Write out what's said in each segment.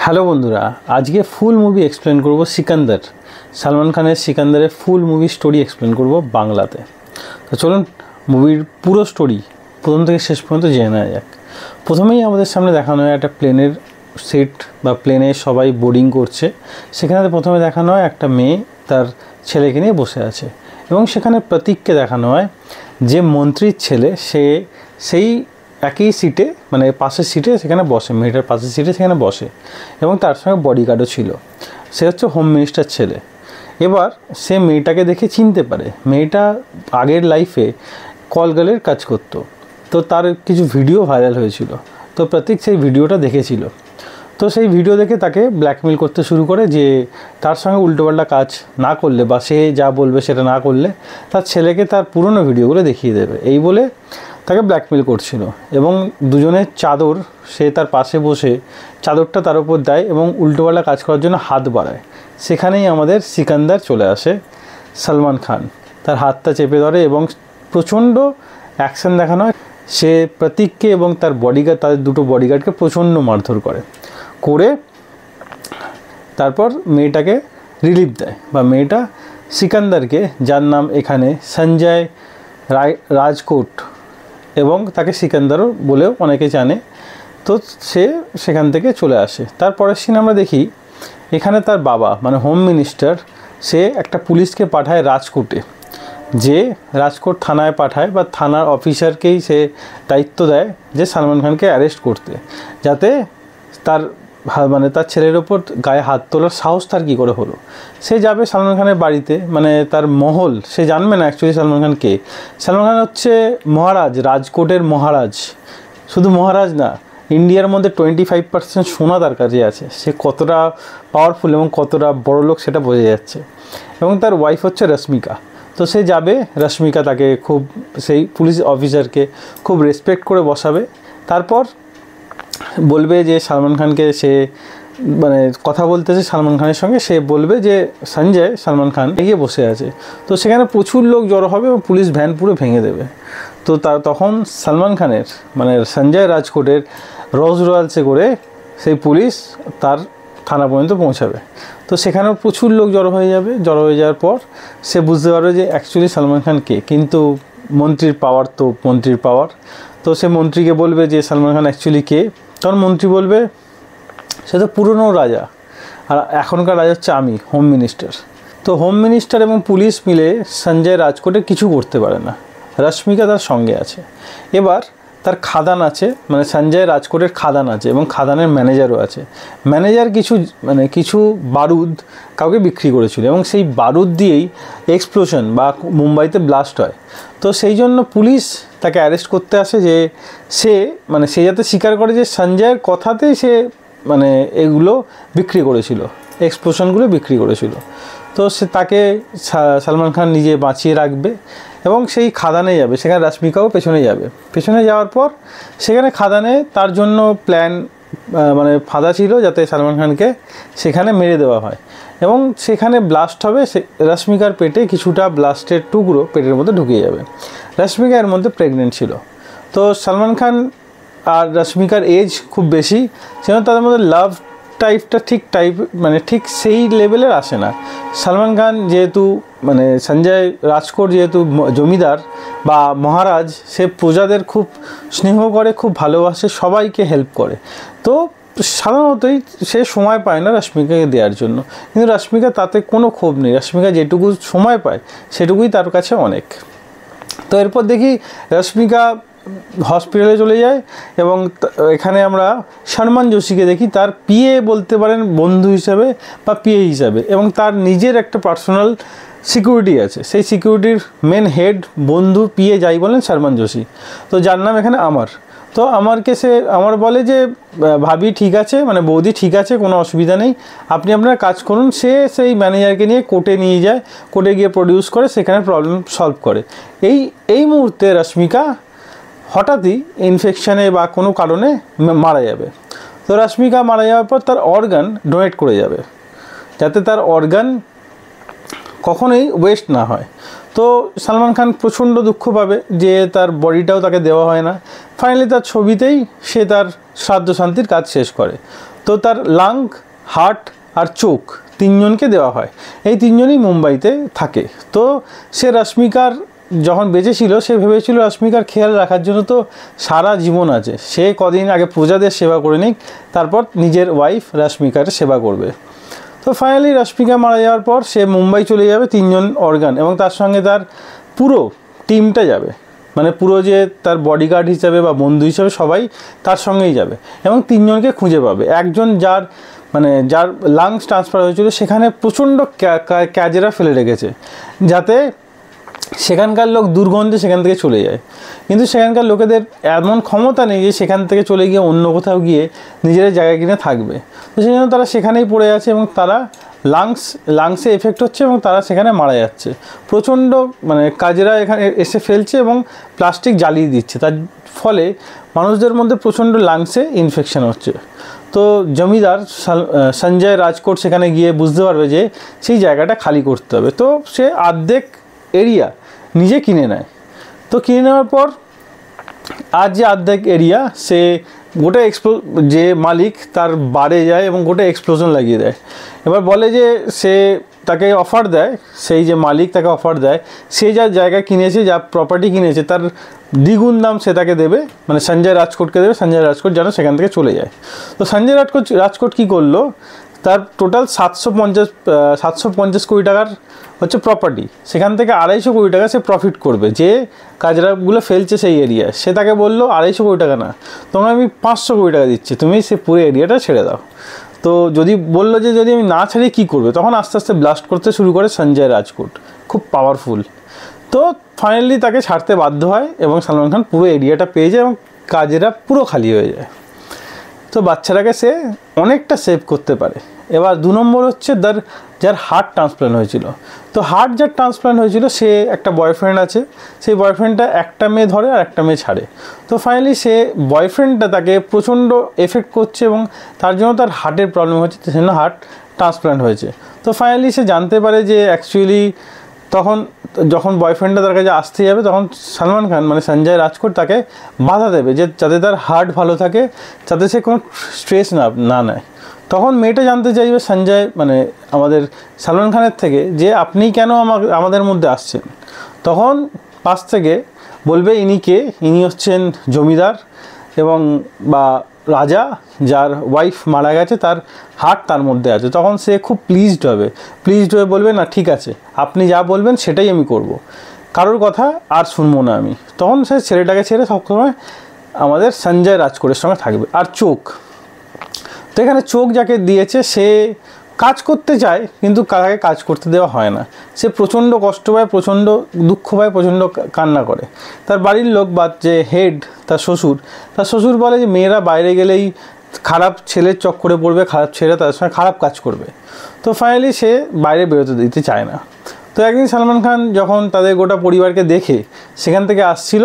Hello বন্ধুরা, আজকে full movie explain করব সিকান্দার। সালমান খানের সিকান্দারের ফুল মুভি স্টোরি এক্সপ্লেন করব বাংলাতে। তো চলুন মুভির পুরো স্টোরি প্রথম থেকে শেষ পর্যন্ত জেনে নেওয়া যাক। প্রথমেই আমাদের সামনে দেখানো হয় একটা প্লেনের সেট বা প্লেনে সবাই বোর্ডিং করছে। সেখানে প্রথমে দেখানো হয় একটা মেয়ে তার ছেলেকে নিয়ে বসে আছে এবং সেখানে প্রতীককে দেখানো হয় যে মন্ত্রীর ছেলে, সে সেই একই সিটে মানে পাশের সিটে সেখানে বসে, মেয়েটার পাশের সিটে সেখানে বসে এবং তার সঙ্গে বডিগার্ডও ছিল। সে হচ্ছে হোম মিনিস্টার ছেলে। এবার সে মেয়েটাকে দেখে চিনতে পারে, মেয়েটা আগের লাইফে কলগার্লের কাজ করতো। তো তার কিছু ভিডিও ভাইরাল হয়েছিল, তো প্রতীক সেই ভিডিওটা দেখেছিল। তো সেই ভিডিও দেখে তাকে ব্ল্যাকমেল করতে শুরু করে যে তার সঙ্গে উল্টোপাল্টা কাজ না করলে বা সে যা বলবে সেটা না করলে তার ছেলেকে তার পুরনো ভিডিওগুলো দেখিয়ে দেবে, এই বলে তাকে ব্ল্যাকমেল করছিল। এবং দুজনের চাদর, সে তার পাশে বসে চাদরটা তার উপর দেয় এবং উল্টোপাল্টা কাজ করার জন্য হাত বাড়ায়। সেখানেই আমাদের সিকান্দার চলে আসে। সালমান খান তার হাতটা চেপে ধরে এবং প্রচণ্ড অ্যাকশন দেখানো হয়। সে প্রতীককে এবং তার বডিগার্ড, তাদের দুটো বডিগার্ডকে প্রচণ্ড মারধর করে তারপর মেয়েটাকে রিলিফ দেয় বা মেয়েটা সিকান্দারকে, যার নাম এখানে সঞ্জয় রাজকোট এবং তাকে সিকান্দারও বলেও অনেকে জানে, তো সে সেখান থেকে চলে আসে। তারপরের সিন আমরা দেখি এখানে তার বাবা মানে হোম মিনিস্টার, সে একটা পুলিশকে পাঠায় রাজকোটে, যে রাজকোট থানায় পাঠায় বা থানার অফিসারকেই সে দায়িত্ব দেয় যে সালমান খানকে অ্যারেস্ট করতে, যাতে তার মানে তার ছেলের ওপর গায়ে হাত তোলার সাহস তার কী করে হলো। সে যাবে সালমান খানের বাড়িতে, মানে তার মহল, সে জানবে না অ্যাকচুয়ালি সালমান খান কে। সালমান খান হচ্ছে মহারাজ, রাজকোটের মহারাজ। শুধু মহারাজ না, ইন্ডিয়ার মধ্যে 25% সোনা তার কাছে আছে। সে কতটা পাওয়ারফুল এবং কতটা বড় লোক সেটা বোঝা যাচ্ছে। এবং তার ওয়াইফ হচ্ছে রশ্মিকা। তো সে যাবে, রশ্মিকা তাকে খুব, সেই পুলিশ অফিসারকে খুব রেসপেক্ট করে বসাবে। তারপর বলবে যে সালমান খানকে, সে মানে কথা বলতেছে সালমান খানের সঙ্গে, সে বলবে যে সঞ্জয় সালমান খান এগিয়ে বসে আছে। তো সেখানে প্রচুর লোক জড়ো হবে এবং পুলিশ ভ্যান পুরো ভেঙে দেবে। তো তখন সালমান খানের মানে সঞ্জয় রাজকোটের রোলস রয়্যালসে করে সেই পুলিশ তার থানা পর্যন্ত পৌঁছাবে। তো সেখানেও প্রচুর লোক জড়ো হয়ে যাবে। জড়ো হয়ে যাওয়ার পর সে বুঝতে পারবে যে অ্যাকচুয়ালি সালমান খান কে, কিন্তু মন্ত্রীর পাওয়ার তো মন্ত্রীর পাওয়ার। তো সে মন্ত্রীকে বলবে যে সালমান খান অ্যাকচুয়ালি কে। তখন মন্ত্রী বলবে সে তো পুরনো রাজা, আর এখনকার রাজা হচ্ছে আমি, হোম মিনিস্টার। তো হোম মিনিস্টার এবং পুলিশ মিলে সঞ্জয় রাজকোটে কিছু করতে পারে না। রশ্মিকা তার সঙ্গে আছে। এবার তার খাদান আছে, মানে সঞ্জয় রাজকোটের খাদান আছে এবং খাদানের ম্যানেজারও আছে। ম্যানেজার কিছু বারুদ কাউকে বিক্রি করেছিল এবং সেই বারুদ দিয়েই এক্সপ্লোশন বা মুম্বাইতে ব্লাস্ট হয়। তো সেই জন্য পুলিশ তাকে অ্যারেস্ট করতে আসে, যে সে যাতে স্বীকার করে যে সঞ্জয়ের কথাতেই সে এগুলো বিক্রি করেছিল, এক্সপ্লোশনগুলো বিক্রি করেছিল। তো তাকে সালমান খান নিজে বাঁচিয়ে রাখবে এবং সেই খাদানে যাবে। সেখানে রশ্মিকাও পেছনে যাবে। পেছনে যাওয়ার পর সেখানে খাদানে তার জন্য প্ল্যান ফাঁদা ছিল, যাতে সালমান খানকে সেখানে মেরে দেওয়া হয় এবং সেখানে ব্লাস্ট হবে। রশ্মিকার পেটে কিছুটা ব্লাস্টের টুকরো পেটের মধ্যে ঢুকিয়ে যাবে। রশ্মিকা এর মধ্যে প্রেগনেন্ট ছিল। তো সালমান খান আর রশ্মিকার এজ খুব বেশি, সেজন্য তাদের মধ্যে লাভ টাইপটা ঠিক সেই লেভেলের আসে না। সালমান খান যেহেতু সঞ্জয় রাজকোট যেহেতু জমিদার বা মহারাজ, সে প্রজাদের খুব স্নেহ করে, খুব ভালোবাসে, সবাইকে হেল্প করে। তো সাধারণতই সে সময় পায় না রশ্মিকাকে দেওয়ার জন্য, কিন্তু রশ্মিকা তাতে কোনো ক্ষোভ নেই। রশ্মিকা যেটুকু সময় পায় সেটুকুই তার কাছে অনেক। তো এরপর দেখি রশ্মিকা হসপিটালে চলে যায় এবং এখানে আমরা সলমান যোশীকে দেখি, তার পিএ বলতে পারেন, বন্ধু হিসাবে বা পিএ হিসাবে, এবং তার নিজের একটা পার্সোনাল সিকিউরিটি আছে। সেই সিকিউরিটির মেন হেড, বন্ধু, পিএ যাই বলেন, সলমান যোশী। তো যার নাম এখানে আমার। তো আমার বলে যে ভাবি ঠিক আছে, বৌদি ঠিক আছে, কোনো অসুবিধা নেই, আপনি আপনার কাজ করুন। সে সেই ম্যানেজারকে নিয়ে কোর্টে নিয়ে যায়, কোর্টে গিয়ে প্রডিউস করে, সেখানে প্রবলেম সলভ করে। এই মুহূর্তে রশ্মিকা হঠাৎই ইনফেকশানে বা কোনো কারণে মারা যাবে। তো রশ্মিকা মারা যাওয়ার পর তার অর্গান ডোনেট করে যাবে, যাতে তার অর্গান কখনোই ওয়েস্ট না হয়। তো সালমান খান প্রচণ্ড দুঃখ পাবে যে তার বডিটাও তাকে দেওয়া হয় না। ফাইনালি তার ছবিতেই সে তার শ্রাদ্ধ শান্তির কাজ শেষ করে। তো তার লাং, হার্ট আর চোখ তিনজনকে দেওয়া হয়। এই তিনজনই মুম্বাইতে থাকে। তো সে রশ্মিকার যখন বেঁচে ছিল সে ভেবেছিল রশ্মিকার খেয়াল রাখার জন্য তো সারা জীবন আছে, সে কদিন আগে প্রজাদের সেবা করে নিক, তারপর নিজের ওয়াইফ রশ্মিকার সেবা করবে। তো ফাইনালি রশ্মিকা মারা যাওয়ার পর সে মুম্বাই চলে যাবে, তিনজন অর্গান এবং তার সঙ্গে তার পুরো টিমটা যাবে, মানে পুরো যে তার বডিগার্ড হিসাবে বা বন্ধু হিসাবে সবাই তার সঙ্গেই যাবে এবং তিনজনকে খুঁজে পাবে। একজন যার লাংস ট্রান্সফার হয়েছিল সেখানে প্রচণ্ড ক্যাজেরা ফেলে রেখেছে যাতে সেখানকার লোক দুর্গন্ধে সেখান থেকে চলে যায়, কিন্তু সেখানকার লোকেদের এমন ক্ষমতা নেই যে সেখান থেকে চলে গিয়ে অন্য কোথাও গিয়ে নিজের জায়গা কিনে থাকবে। তো সেই জন্য তারা সেখানেই পড়ে আছে এবং তারা লাংসে এফেক্ট হচ্ছে এবং তারা সেখানে মারা যাচ্ছে। প্রচণ্ড মানে কাজেরা এখানে এসে ফেলছে এবং প্লাস্টিক জ্বালিয়ে দিচ্ছে, তার ফলে মানুষদের মধ্যে প্রচণ্ড লাংসে ইনফেকশন হচ্ছে। তো জমিদার সঞ্জয় রাজকোট সেখানে গিয়ে বুঝতে পারবে যে সেই জায়গাটা খালি করতে হবে। তো সে অর্ধেক এরিয়া নিজে কিনে নেয়। তো কিনে নেওয়ার পর আর যে অর্ধেক এরিয়া সে গোটা যে মালিক তার বারে যায় এবং গোটা এক্সপ্লোশন লাগিয়ে দেয়। এবার বলে যে সে তাকে অফার দেয়, সেই যে মালিক তাকে অফার দেয় সে যা জায়গা কিনেছে, যা প্রপার্টি কিনেছে তার দ্বিগুণ দাম সে তাকে দেবে, মানে সঞ্জয় রাজকোটকে দেবে। সঞ্জয় রাজকোট যেন সেখান থেকে চলে যায়। তো সঞ্জয় রাজকোট কী করলো, তার টোটাল 750 কোটি টাকার হচ্ছে প্রপার্টি, সেখান থেকে 250 কোটি টাকা সে প্রফিট করবে। যে কাজরাগুলো ফেলছে সেই এরিয়ায় সে তাকে বললো 250 কোটি টাকা না, তোমাকে আমি 500 কোটি টাকা দিচ্ছি, তুমি সে পুরো এরিয়াটা ছেড়ে দাও। তো বললো যে যদি আমি না ছাড়ি কী করবে, তখন আস্তে আস্তে ব্লাস্ট করতে শুরু করে সঞ্জয় রাজকোট, খুব পাওয়ারফুল। তো ফাইনালি তাকে ছাড়তে বাধ্য হয় এবং সালমান খান পুরো এরিয়াটা পেয়ে যায় এবং কাজেরা পুরো খালি হয়ে যায়। তো বাচ্চাটাকে সে অনেকটা সেভ করতে পারে। এবার 2 নম্বর হচ্ছে যার হার্ট ট্রান্সপ্লান্ট হয়েছিল। তো হার্ট যার ট্রান্সপ্লান্ট হয়েছিল সে একটা বয়ফ্রেন্ড আছে, সেই বয়ফ্রেন্ডটা একটা মেয়ে ধরে আর একটা মেয়ে ছাড়ে। তো ফাইনালি সে বয়ফ্রেন্ডটা তাকে প্রচণ্ড এফেক্ট করছে এবং তার জন্য তার হার্টের প্রবলেম হচ্ছে, সেজন্য হার্ট ট্রান্সপ্লান্ট হয়েছে। তো ফাইনালি সে জানতে পারে যে অ্যাকচুয়ালি যখন বয়ফ্রেন্ডটা তার কাছে আসতে যাবে তখন সালমান খান মানে সঞ্জয় রাজকোট তাকে বাধা দেবে যে যাতে তার হার্ট ভালো থাকে, যাতে সে কোনো স্ট্রেস না নেয়। তখন মেয়েটা জানতে চাইবে সঞ্জয় মানে আমাদের সালমান খানের থেকে যে আপনি কেন আমাদের মধ্যে আসছেন। তখন পাশ থেকে বলবে ইনি হচ্ছেন জমিদার এবং বা রাজা, যার ওয়াইফ মারা গেছে, তার হার্ট তার মধ্যে আছে। তখন সে খুব প্লিজড হয়ে বলবে না ঠিক আছে, আপনি যা বলবেন সেটাই আমি করব, কারোর কথা আর শুনবো না আমি। তখন সে ছেলেটাকে ছেড়ে সবসময় আমাদের সঞ্জয় রাজকোটের সঙ্গে থাকবে। আর চোখ, তো এখানে চোখ যাকে দিয়েছে সে কাজ করতে চায় কিন্তু তাকে কাজ করতে দেওয়া হয় না। সে প্রচণ্ড কষ্ট পায়, প্রচণ্ড দুঃখ পায়, প্রচণ্ড কান্না করে। তার বাড়ির লোক বা যে হেড তার শ্বশুর বলে যে মেয়েরা বাইরে গেলেই খারাপ ছেলের চক্করে পড়বে, খারাপ ছেলে তাদের সঙ্গে খারাপ কাজ করবে। তো ফাইনালি সে বাইরে বেরোতে দিতে চায় না। তো একদিন সালমান খান যখন তাদের গোটা পরিবারকে দেখে সেখান থেকে আসছিল,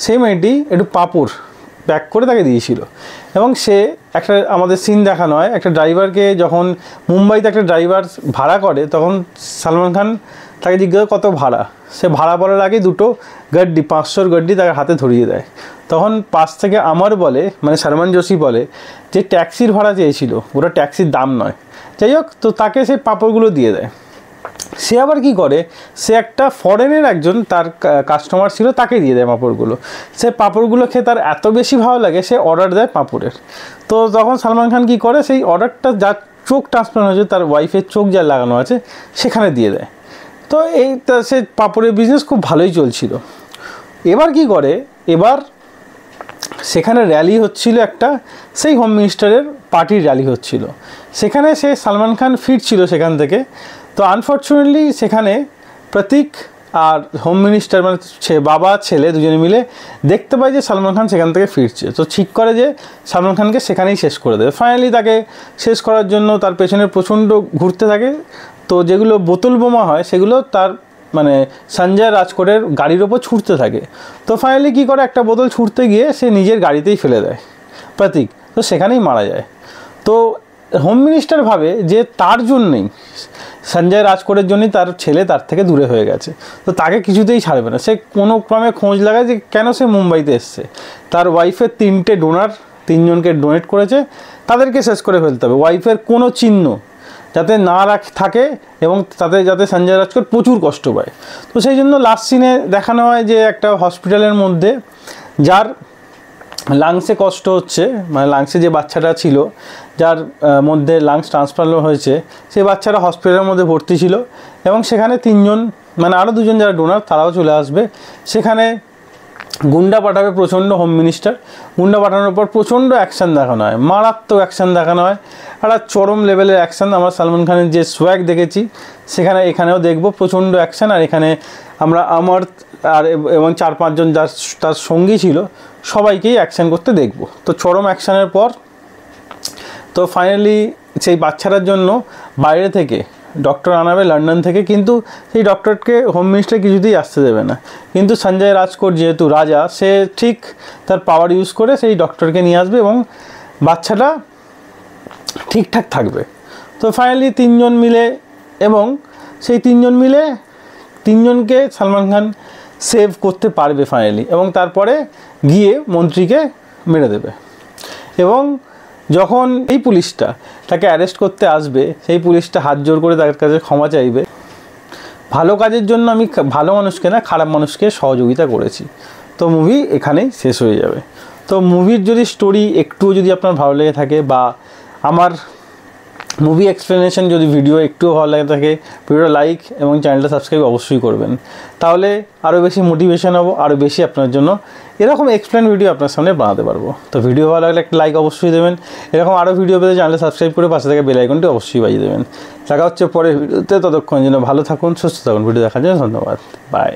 সেই মেয়েটি একটু পাঁপড় প্যাক করে তাকে দিয়েছিল এবং সে একটা আমাদের সিন দেখানো হয়, একটা ড্রাইভারকে যখন মুম্বাইতে একটা ড্রাইভার ভাড়া করে তখন সালমান খান তাকে জিজ্ঞাসা কত ভাড়া, সে ভাড়া বলার আগে 2টো গাড্ডি 500 গাড্ডি তাকে হাতে ধরিয়ে দেয়। তখন পাশ থেকে আমার বলে মানে শর্মন জোশী বলে যে ট্যাক্সির ভাড়া চেয়েছিল, ওটা ট্যাক্সির দাম নয়। যাই হোক, তো তাকে সেই পাঁপড়গুলো দিয়ে দেয়। সে আবার কি করে, সে একটা ফরেনের একজন তার কাস্টমার ছিল, তাকে দিয়ে দেয় পাঁপড়গুলো। সে পাঁপড়গুলো খেয়ে তার এত বেশি ভালো লাগে সে অর্ডার দেয় পাঁপড়ের। তো তখন সালমান খান কি করে, সেই অর্ডারটা যার চোখ ট্রান্সপ্লান্ট হয়েছে তার ওয়াইফের চোখ যা লাগানো আছে সেখানে দিয়ে দেয়। তো এইটা সে পাঁপড়ের বিজনেস খুব ভালোই চলছিল। এবার কি করে, এবার সেখানে র্যালি হচ্ছিল একটা, সেই হোম মিনিস্টারের পার্টির র্যালি হচ্ছিল। সেখানে সে সালমান খান ফিরছিল সেখান থেকে। তো আনফর্চুনেটলি সেখানে প্রতীক আর হোম মিনিস্টার মানে বাবা ছেলে দুজনে মিলে দেখতে পায় যে সালমান খান সেখান থেকে ফিরছে। তো ঠিক করে যে সালমান খানকে সেখানেই শেষ করে দেবে। ফাইনালি তাকে শেষ করার জন্য তার পেছনে প্রচণ্ড ঘুরতে থাকে। তো যেগুলো বোতল বোমা হয় সেগুলো তার মানে সঞ্জয় রাজকোটের গাড়ির ওপর ছুটতে থাকে। তো ফাইনালি কী করে, একটা বোতল ছুটতে গিয়ে সে নিজের গাড়িতেই ফেলে দেয় প্রতীক, তো সেখানেই মারা যায়। তো হোম মিনিস্টার ভাবে যে তার জন্যই সঞ্জয় রাজকোটের জন্যই তার ছেলে তার থেকে দূরে হয়ে গেছে, তো তাকে কিছুতেই ছাড়বে না। সে কোনো ক্রমে খোঁজ লাগায় যে কেন সে মুম্বাইতে এসছে। তার ওয়াইফের 3টে ডোনার 3জনকে ডোনেট করেছে, তাদেরকে শেষ করে ফেলতে হবে। ওয়াইফের কোনো চিহ্ন যাতে না থাকে এবং তাতে যাতে সঞ্জয় রাজকর প্রচুর কষ্ট পায়। তো সেই জন্য লাস্ট সিনে দেখানো হয় যে একটা হসপিটালের মধ্যে যার লাংসে কষ্ট হচ্ছে, মানে লাংসে যে বাচ্চাটা ছিল যার মধ্যে লাংস ট্রান্সপ্লান্ট হয়েছে, সেই বাচ্চাটা হসপিটালের মধ্যে ভর্তি ছিল এবং সেখানে 3 জন মানে আরও 2 জন যারা ডোনার তারাও চলে আসবে। সেখানে গুন্ডা পাঠাবে প্রচণ্ড হোম মিনিস্টার। গুন্ডা পাঠানোর পর প্রচণ্ড অ্যাকশান দেখানো হয়, মারাত্মক অ্যাকশান দেখানো হয়, একটা চরম লেভেলের অ্যাকশান। আমরা সালমান খানের যে সোয়াগ দেখেছি এখানেও দেখব প্রচণ্ড অ্যাকশান। আর এখানে আমরা আমার আর এবং 4-5 জন যার তার সঙ্গী ছিল সবাইকেই অ্যাকশান করতে দেখব। তো চরম অ্যাকশানের পর তো ফাইনালি সেই বাচ্চাটার জন্য বাইরে থেকে ডক্টর আনাবে লন্ডন থেকে, কিন্তু সেই ডক্টরকে হোম মিনিস্টার কিছুতেই আসতে দেবে না। কিন্তু সঞ্জয় রাজকোট যেহেতু রাজা, সে ঠিক তার পাওয়ার ইউজ করে সেই ডক্টরকে নিয়ে আসবে এবং বাচ্চাটা ঠিকঠাক থাকবে। তো ফাইনালি 3 জন মিলে এবং সেই 3 জন মিলে 3 জনকে সালমান খান সেভ করতে পারবে ফাইনালি, এবং তারপরে গিয়ে মন্ত্রীকে মেরে দেবে। এবং যখন এই পুলিশটা তাকে অ্যারেস্ট করতে আসবে, সেই পুলিশটা হাত জোর করে তার কাছে ক্ষমা চাইবে। ভালো কাজের জন্য আমি ভালো মানুষকে না, খারাপ মানুষকে সহযোগিতা করেছি। তো মুভি এখানেই শেষ হয়ে যাবে। তো মুভির যদি স্টোরি একটুও যদি আপনার ভালো লেগে থাকে বা আমার মুভি এক্সপ্লেনেশন যদি ভিডিও একটুও ভালো লাগে থাকে, ভিডিওটা লাইক এবং চ্যানেলটা সাবস্ক্রাইব অবশ্যই করবেন। তাহলে আরও বেশি মোটিভেশন হবো, আরও বেশি আপনার জন্য এরকম এক্সপ্লেন ভিডিও আপনার সামনে বানাতে পারবো। তো ভিডিও ভালো লাগলে একটা লাইক অবশ্যই দেবেন। এরকম আরও ভিডিও পেতে চ্যানেলটা সাবস্ক্রাইব করে পাশে থেকে বেল আইকনটি অবশ্যই বাজিয়ে দেবেন। দেখা হচ্ছে পরের ভিডিওতে, ততক্ষণ যেন ভালো থাকুন, সুস্থ থাকুন। ভিডিও দেখার জন্য ধন্যবাদ, বাই।